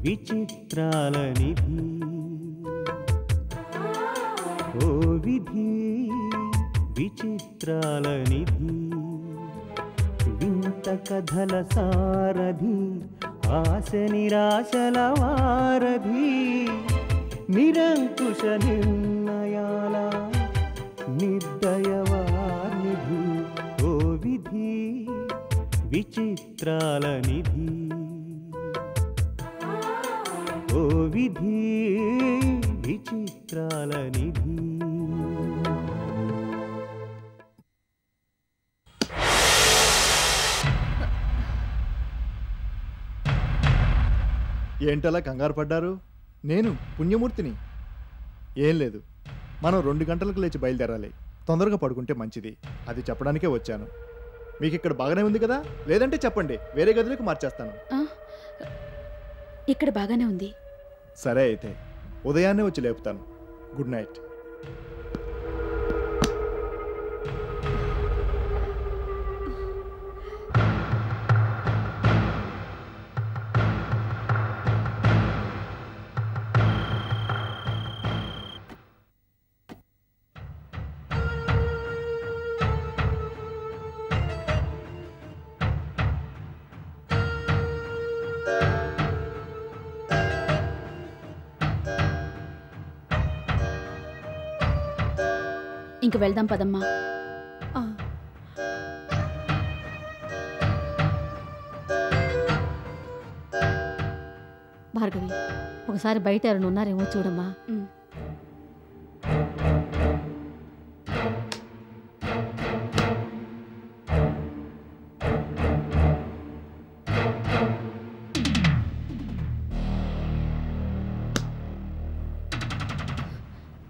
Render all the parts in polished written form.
విచిత్రాల నిధి ఓ విధి విచిత్రాల నిధి వింత కథల సారథి ఆశ నిరాశల వారధి నిరంకుశ నిర్ణయాల నిర్దయవానిధి ఓ విధి విచిత్రాల నిధి ఓ విధి విచిత్రాల నిధి. ఏంటలా కంగారు పడ్డారు? నేను పుణ్యమూర్తిని. ఏం లేదు, మనం 2 గంటలకు లేచి బయలుదేరాలి. తొందరగా పడుకుంటే మంచిది. అది చెప్పడానికే వచ్చాను. మీకు ఇక్కడ బాగానే ఉంది కదా? లేదంటే చెప్పండి, వేరే గదిలోకి మార్చేస్తాను. ఇక్కడ బాగానే ఉంది. సరే అయితే ఉదయాన్నే వచ్చి లేపుతాను. Good night. ఇంక వెళ్దాం పదమ్మా. భార్గవి, ఒకసారి బయట ఎవరైనా ఉన్నారేమో చూడమ్మా.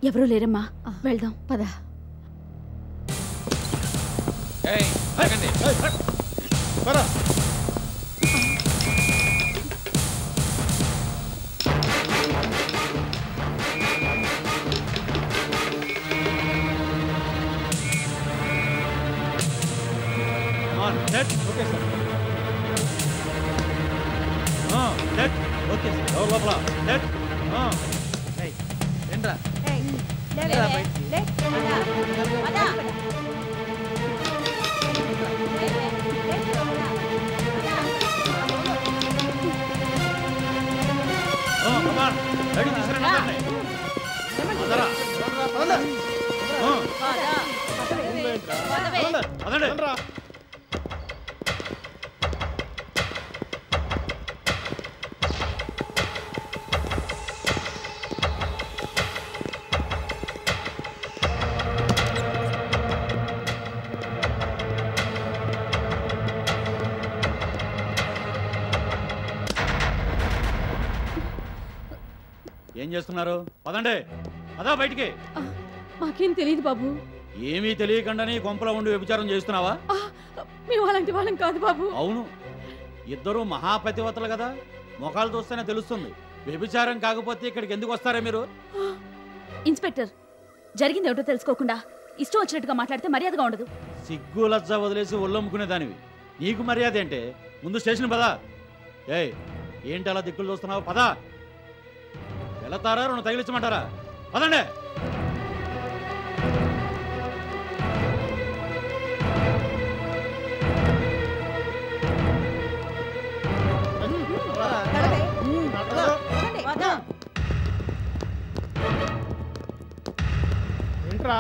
ఎవరూ లేరమ్మా, వెళ్దాం పద. ఏం చేస్తున్నారు? పదండి, పదా బయటికి. మాకేం తెలియదు బాబు. ఏమీ తెలియకుండానే కొంపలో ఉండి వ్యభిచారం చేస్తున్నావా? మేము అలాంటి వాళ్ళం కాదు బాబు. అవును, ఇద్దరు మహాపతివతలు కదా, ముఖాలు చూస్తేనే తెలుస్తుంది. వ్యభిచారం కాకపోతే ఇక్కడికి ఎందుకు వస్తారా మీరు? ఇన్స్పెక్టర్, జరిగింది ఏమిటో తెలుసుకోకుండా ఇష్టం వచ్చినట్టుగా మాట్లాడితే మర్యాదగా ఉండదు. సిగ్గు లజ్జ వదిలేసి ఒళ్ళమ్ముకునే దానివి. నీకు మర్యాద ఏంటే? ముందు స్టేషన్ పదా. ఏయ్, ఏంటి అలా దిక్కులు చూస్తున్నావు? పదా. వెళతారా? 2 తగిలించమంటారా? పదండి. ఏంట్రా?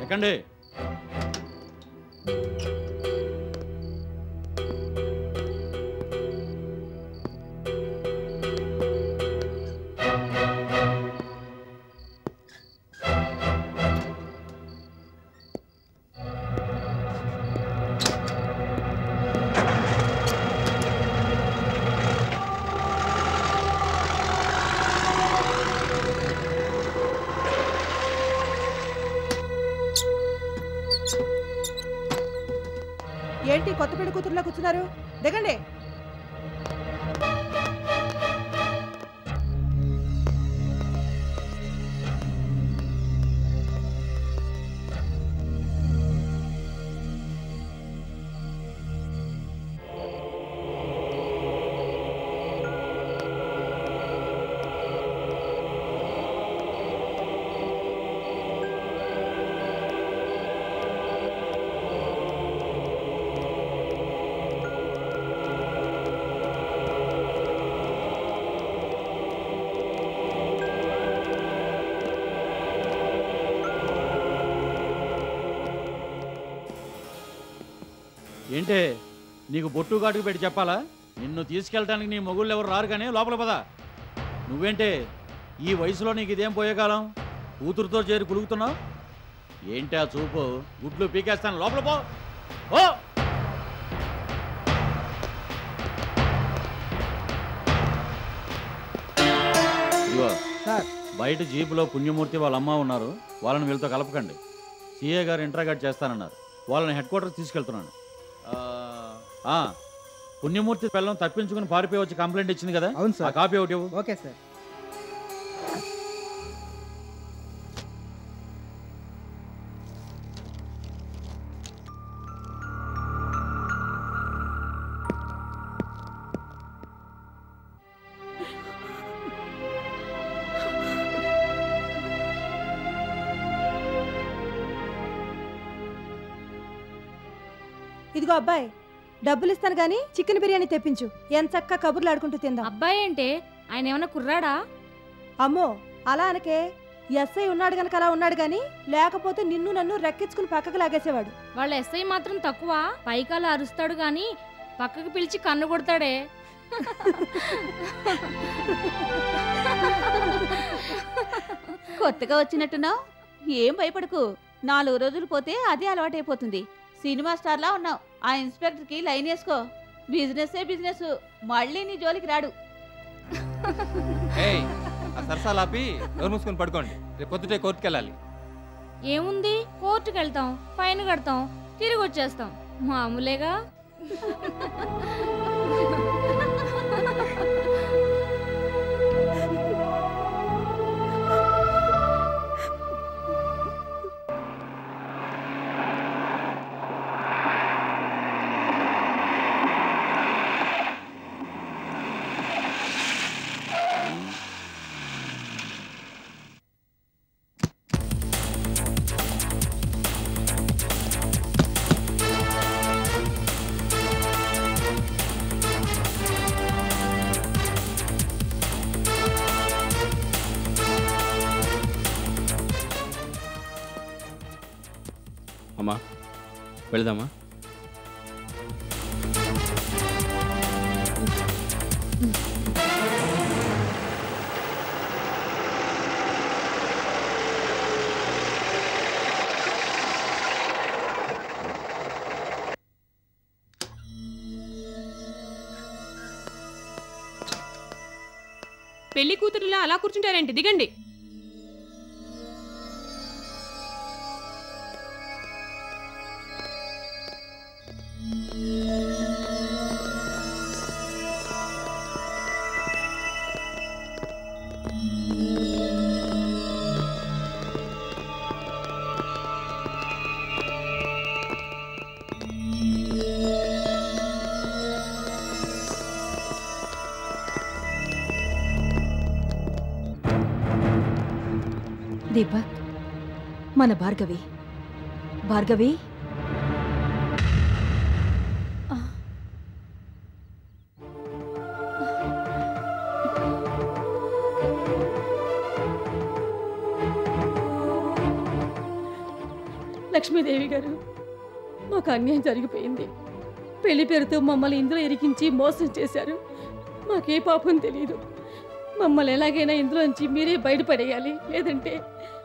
ఎక్కండి. ఏంటి కొత్త పెళ్లి కూతురులో కూర్చున్నారు? దిగండి. ఏంటే నీకు బొట్టు కాటుకు పెట్టి చెప్పాలా? నిన్ను తీసుకెళ్ళటానికి నీ మొగుళ్ళు ఎవరు రారు కానీ లోపల పద. నువ్వేంటే ఈ వయసులో నీకు ఇదేం పోయే కాలం? కూతురుతో చేరి కులుగుతున్నావు ఏంటి? ఆ చూపు గుడ్లు పీకేస్తాను, లోపల పో. ఓ ఇదిగో సార్, బయట జీపులో పుణ్యమూర్తి వాళ్ళ అమ్మ ఉన్నారు, వాళ్ళని వీళ్ళతో కలపకండి. సిఏ గారు ఇంట్రాగేట్ చేస్తానన్నారు, వాళ్ళని హెడ్ క్వార్టర్కి తీసుకెళ్తున్నాను. పుణ్యమూర్తి పిల్లలు తప్పించుకుని పారిపోయి వచ్చి కంప్లైంట్ ఇచ్చింది కదా? అవును సార్. ఆ కాపీ ఒకటి ఇవ్వు. Okay sir. ఇదిగో అబ్బాయి, డబ్బులు ఇస్తాను గానీ చికెన్ బిర్యానీ తెప్పించు. ఎంచక్కా కబుర్లు ఆడుకుంటూ తిందాం. అబ్బాయి ఏంటే, ఆయన ఏమన్నా కుర్రాడా? అమ్మో అలా అనకే. ఎస్ఐ ఉన్నాడు గనక అలా ఉన్నాడు గాని, లేకపోతే నిన్ను నన్ను రెక్కించుకుని పక్కకు లాగేసేవాడు. వాళ్ళ ఎస్ఐ మాత్రం తక్కువ, పైకాల అరుస్తాడు గాని పక్కకి పిలిచి కన్ను కొడతాడే. కొత్తగా వచ్చినట్టున్నావు, ఏం భయపడకు. 4 రోజులు పోతే అదే అలవాటైపోతుంది. సినిమా స్టార్లా ఉన్నావు. ఆ ఇన్స్పెక్టర్కి లైన్ వేసుకో. బిజినెస్ మళ్ళీ నీ జోలికి రాడు. సరసాలాపి ఎవరు మూసుకొని పడుకోండి. రేపు పొద్దుటే కోర్టుకు వెళ్ళాలి. ఏముంది, కోర్టుకు వెళ్తాం, ఫైన్ కడతాం, తిరిగి వచ్చేస్తాం, మామూలేగా. అమ్మా వెళదామా? పెళ్లి కూతురులా అలా కూర్చుంటారేంటి? దిగండి. దీపక్, మన భార్గవి. భార్గవి, లక్ష్మీదేవి గారు, మాకు అన్యాయం జరిగిపోయింది. పెళ్లి పేరుతో మమ్మల్ని ఇందులో ఇరికించి మోసం చేశారు. మాకే పాపం తెలియదు. మమ్మల్ని ఎలాగైనా ఇందులోంచి మీరే బయటపడేయాలి, లేదంటే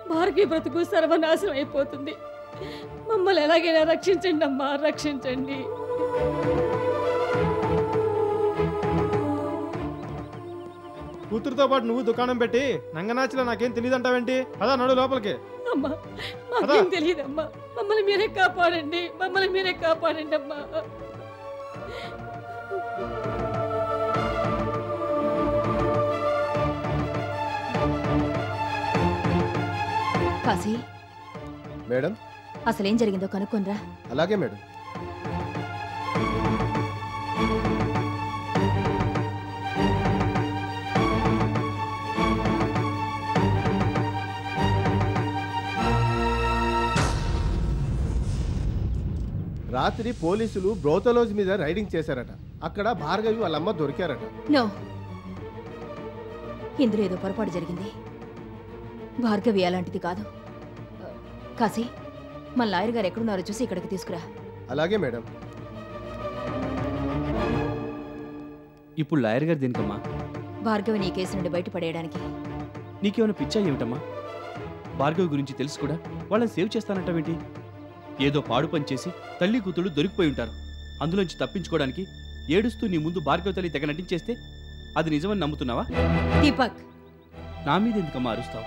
భార్గవి బ్రతుకు సర్వనాశనం అయిపోతుంది. మమ్మల్ని ఎలాగైనా రక్షించండి అమ్మా, రక్షించండి. కూతురుతో పాటు నువ్వు దుకాణం పెట్టి నంగనాచిలో నాకేం తెలియదు అంటావేంటి? అదా నడు లోపలికి. అమ్మా, మాకేం తెలియదమ్మా. మమ్మల్ని మీరే కాపాడండి, మమ్మల్ని మీరే కాపాడండి అమ్మా. కాశీ, మేడం అసలేం జరిగిందో కనుక్కొనరా. అలాగే మేడం. రాత్రి పోలీసులు బ్రోతలోజ్ మీద రైడింగ్ చేశారట. అక్కడ భార్గవి వాళ్ళమ్మ దొరికారట. నో, ఇందులో ఏదో పొరపాటు జరిగింది. భార్గవి అలాంటిది కాదు. కాశీ, మన లాయర్ గారు ఎక్కడున్నారో చూసి ఇక్కడికి తీసుకురా. అలాగే మేడం. ఇప్పుడు లాయర్ గారు దేనికమ్మా? భార్గవిని ఈ కేసు నుండి బయటపడేయడానికి. నీకేమైనా పిచ్చా ఏమిటమ్మా? భార్గవి గురించి తెలుసు కూడా వాళ్ళని సేవ్ చేస్తానంటావేంటి? ఏదో పాడు పని చేసి తల్లి కూతుళ్ళు దొరికిపోయి ఉంటారు. అందులోంచి తప్పించుకోవడానికి ఏడుస్తూ నీ ముందు భార్గవి తల్లి తెగ నటించేస్తే అది నిజమని నమ్ముతున్నావా? దీపక్, నా మీద ఎందుకమ్మా అరుస్తావు?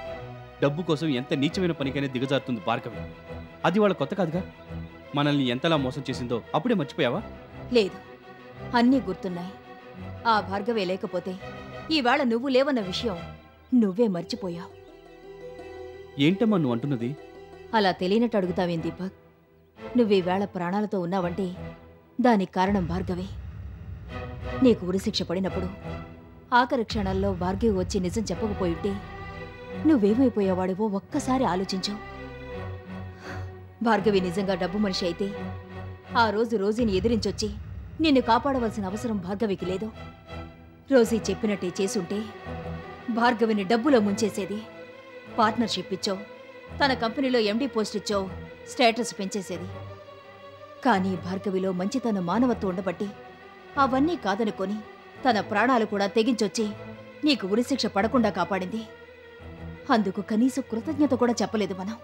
డబ్బు కోసం ఎంత నీచమైన పనికైనా దిగజారుతుంది భార్గవి. అది వాళ్ళ కొత్త కాదుగా. మనల్ని ఎంతలా మోసం చేసిందో అప్పుడే మర్చిపోయావా? లేదు, అన్నీ గుర్తున్నాయి. ఆ భార్గవే లేకపోతే ఈవేళ నువ్వు లేవన్న విషయం నువ్వే మర్చిపోయావు. ఏంటమ్మా నువ్వు అంటున్నది? అలా తెలియనట్టు అడుగుతావేం దీపక్? నువ్వీవేళ ప్రాణాలతో ఉన్నావంటే దానికి కారణం భార్గవి. నీకు ఉరిశిక్ష పడినప్పుడు ఆఖరి క్షణాల్లో భార్గవి వచ్చి నిజం చెప్పకపోయింటే నువ్వేమైపోయేవాడివో ఒక్కసారి ఆలోచించు. భార్గవి నిజంగా డబ్బు మనిషి అయితే ఆ రోజు రోజీని ఎదిరించొచ్చి నిన్ను కాపాడవలసిన అవసరం భార్గవికి లేదు. రోజీ చెప్పినట్టే చేసుంటే భార్గవిని డబ్బులో ముంచేసేది. పార్ట్నర్షిప్ ఇచ్చో, తన కంపెనీలో ఎండీ పోస్ట్ ఇచ్చో స్టేటస్ పెంచేసేది. కానీ భార్గవిలో మంచితన మానవత్వం ఉండబట్టి అవన్నీ కాదనుకొని తన ప్రాణాలు కూడా తెగించొచ్చి నీకు ఉరిశిక్ష పడకుండా కాపాడింది. అందుకు కనీసం కృతజ్ఞత కూడా చెప్పలేదు మనం.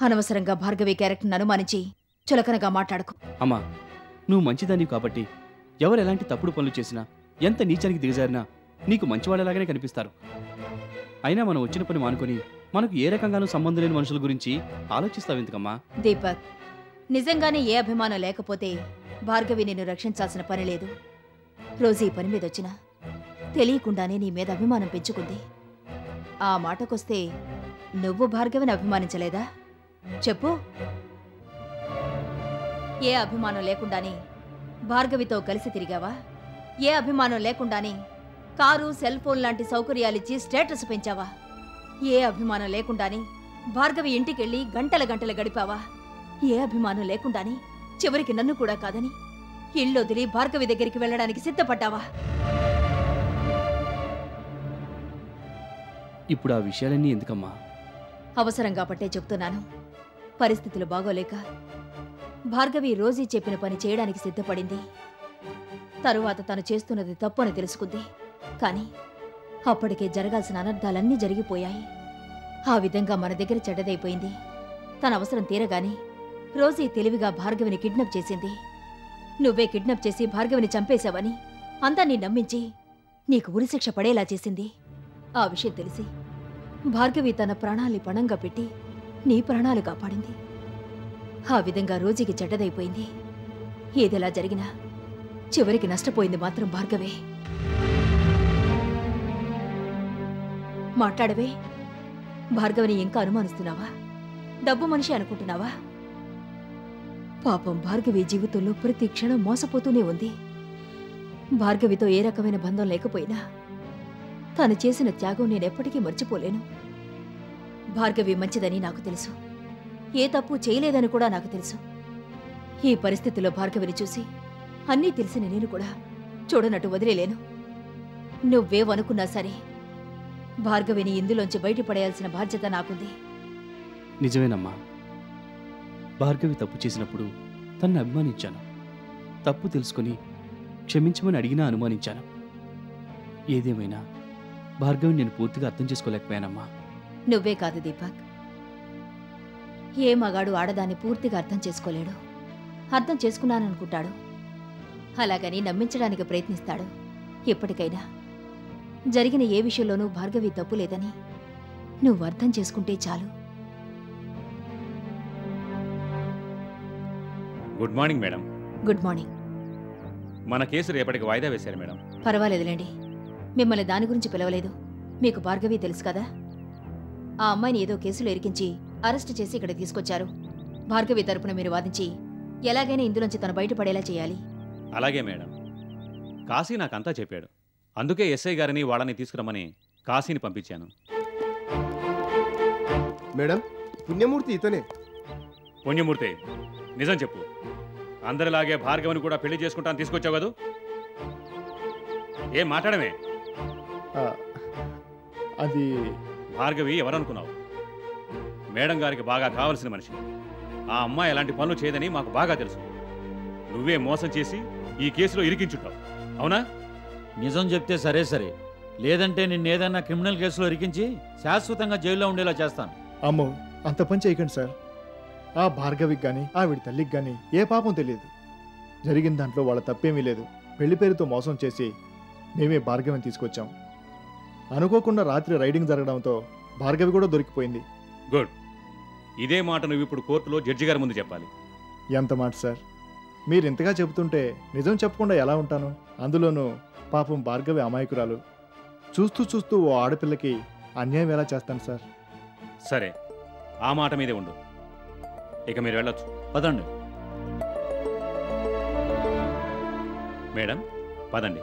అనవసరంగా భార్గవి క్యారెక్టర్ని అనుమానించి చులకనగా మాట్లాడుకో. అమ్మా, నువ్వు మంచిదాన్ని కాబట్టి ఎవరు ఎలాంటి తప్పుడు పనులు చేసినా, ఎంత నీచానికి దిగజారినా నీకు మంచివాళ్ళలాగానే కనిపిస్తారు. అయినా మనం వచ్చిన పని మానుకొని మనకు ఏ రకంగానూ సంబంధం లేని మనుషుల గురించి ఆలోచిస్తావెందుకమ్మా? దీపక్, నిజంగానే ఏ అభిమానం లేకపోతే భార్గవి నిన్ను రక్షించాల్సిన పని లేదు. రోజు ఈ పని మీదొచ్చినా తెలియకుండానే నీ మీద అభిమానం పెంచుకుంది. ఆ మాటకొస్తే నువ్వు భార్గవిని అభిమానించలేదా? చెప్పు. ఏ అభిమానం లేకుండానే భార్గవితో కలిసి తిరిగావా? ఏ అభిమానం లేకుండానే కారు, సెల్ ఫోన్ లాంటి సౌకర్యాలిచ్చి స్టేటస్ పెంచావా? ఏ అభిమానం లేకుండానే భార్గవి ఇంటికెళ్ళి గంటల గంటలు గడిపావా? ఏ అభిమానం లేకుండానే చివరికి నన్ను కూడా కాదని ఇళ్ళొదిలి భార్గవి దగ్గరికి వెళ్ళడానికి సిద్ధపడ్డావా? ఇప్పుడు ఆ విషయాలన్నీ ఎందుకమ్మా? అవసరం కాబట్టే చెప్తున్నాను. పరిస్థితులు బాగోలేక భార్గవి రోజీ చెప్పిన పని చేయడానికి సిద్ధపడింది. తరువాత తను చేస్తున్నది తప్పని తెలుసుకుంది. కానీ అప్పటికే జరగాల్సిన అనర్థాలన్నీ జరిగిపోయాయి. ఆ విధంగా మన దగ్గర చెడ్డదైపోయింది. తన అవసరం తీరగానే రోజీ తెలివిగా భార్గవిని కిడ్నాప్ చేసింది. నువ్వే కిడ్నాప్ చేసి భార్గవిని చంపేశావని అందర్నీ నమ్మించి నీకు ఉరిశిక్ష పడేలా చేసింది. ఆ విషయం తెలిసి భార్గవి తన ప్రాణాల్ని పణంగా పెట్టి నీ ప్రాణాలు కాపాడింది. ఆ విధంగా రోజీకి చెడ్డదైపోయింది. ఏదెలా జరిగినా చివరికి నష్టపోయింది మాత్రం భార్గవే. మాట్లాడవే. భార్గవిని ఇంకా అనుమానిస్తున్నావా? డబ్బు మనిషి అనుకుంటున్నావా? పాపం భార్గవి జీవితంలో ప్రతి క్షణం మోసపోతూనే ఉంది. భార్గవితో ఏ రకమైన బంధం లేకపోయినా తను చేసిన త్యాగం నేనెప్పటికీ మర్చిపోలేను. భార్గవి మంచిదని నాకు తెలుసు. ఏ తప్పు చేయలేదని కూడా నాకు తెలుసు. ఈ పరిస్థితిలో భార్గవిని చూసి అన్నీ తెలిసిన నేను కూడా చూడనట్టు వదిలేలేను. నువ్వేవనుకున్నా సరే భార్గవిని ఇందులోంచి బయటపడేయాల్సిన బాధ్యత నాకుంది. నిజమేనమ్మా. భార్గవి తప్పు చేసినప్పుడు తనని అభిమానించాను. తప్పు తెలుసుకుని క్షమించమని అడిగినా అనుమానించాను. ఏదేమైనా భార్గవిని నేను పూర్తిగా అర్థం చేసుకోలేకపోయానమ్మా. నువ్వే కాదు దీపక్, ఏ మగాడు ఆడదాన్ని పూర్తిగా అర్థం చేసుకోలేడు. అర్థం చేసుకున్నాననుకుంటాడు. అలాగని నమ్మించడానికి ప్రయత్నిస్తాడు. ఇప్పటికైనా జరిగిన ఏ విషయంలోనూ భార్గవి తప్పు లేదని నువ్వు అర్థం చేసుకుంటే చాలు. Good morning madam. Good morning. మన కేసు రేపటికి వాయిదా వేశారు మేడం. పర్వాలేదులేండి, మిమ్మల్ని దాని గురించి పిలవలేదు. మీకు భార్గవి తెలుసు కదా, ఆ అమ్మాయిని ఏదో కేసులో ఇరికించి అరెస్ట్ చేసి ఇక్కడ తీసుకొచ్చారు. భార్గవి తరపున మీరు వాదించి ఎలాగైనా ఇందులోంచి తను బయటపడేలా చేయాలి. అలాగే మేడం. కాశీ నాకంతా చెప్పాడు. అందుకే ఎస్ఐ గారిని వాళ్ళని తీసుకురమ్మని కాశీని పంపించాను. మేడం, పుణ్యమూర్తి ఇతనే. పుణ్యమూర్తి, నిజం చెప్పు. అందరిలాగే భార్గవిని కూడా పెళ్లి చేసుకుంటాను తీసుకొచ్చావు కదూ? ఏం మాట్లాడమే? అది భార్గవి ఎవరనుకున్నావు? మేడం గారికి బాగా కావలసిన మనిషి. ఆ అమ్మాయి ఎలాంటి పనులు చేయదని మాకు బాగా తెలుసు. నువ్వే మోసం చేసి ఈ కేసులో ఇరికించుంటావు, అవునా? నిజం చెప్తే సరే సరే, లేదంటే నిన్నేదన్నా క్రిమినల్ కేసులో ఇరికించి శాశ్వతంగా జైల్లో ఉండేలా చేస్తాను. అమ్మో, అంత పని చేయకండి సార్. ఆ భార్గవికి కానీ ఆవిడ తల్లికి కానీ ఏ పాపం తెలియదు. జరిగిన దాంట్లో వాళ్ళ తప్పేమీ లేదు. పెళ్లి పేరుతో మోసం చేసి మేమే భార్గవిని తీసుకొచ్చాం. అనుకోకుండా రాత్రి రైడింగ్ జరగడంతో భార్గవి కూడా దొరికిపోయింది. గుడ్. ఇదే మాట నువ్వు ఇప్పుడు కోర్టులో జడ్జి గారి ముందు చెప్పాలి. ఎంత మాట సార్, మీరు ఇంతగా చెబుతుంటే నిజం చెప్పకుండా ఎలా ఉంటాను? అందులోనూ పాపం భార్గవి అమాయకురాలు. చూస్తూ చూస్తూ ఓ ఆడపిల్లకి అన్యాయం ఎలా చేస్తాను సార్? సరే, ఆ మాట మీదే ఉండు. ఇక మీరు వెళ్ళొచ్చు. పదండి మేడం, పదండి.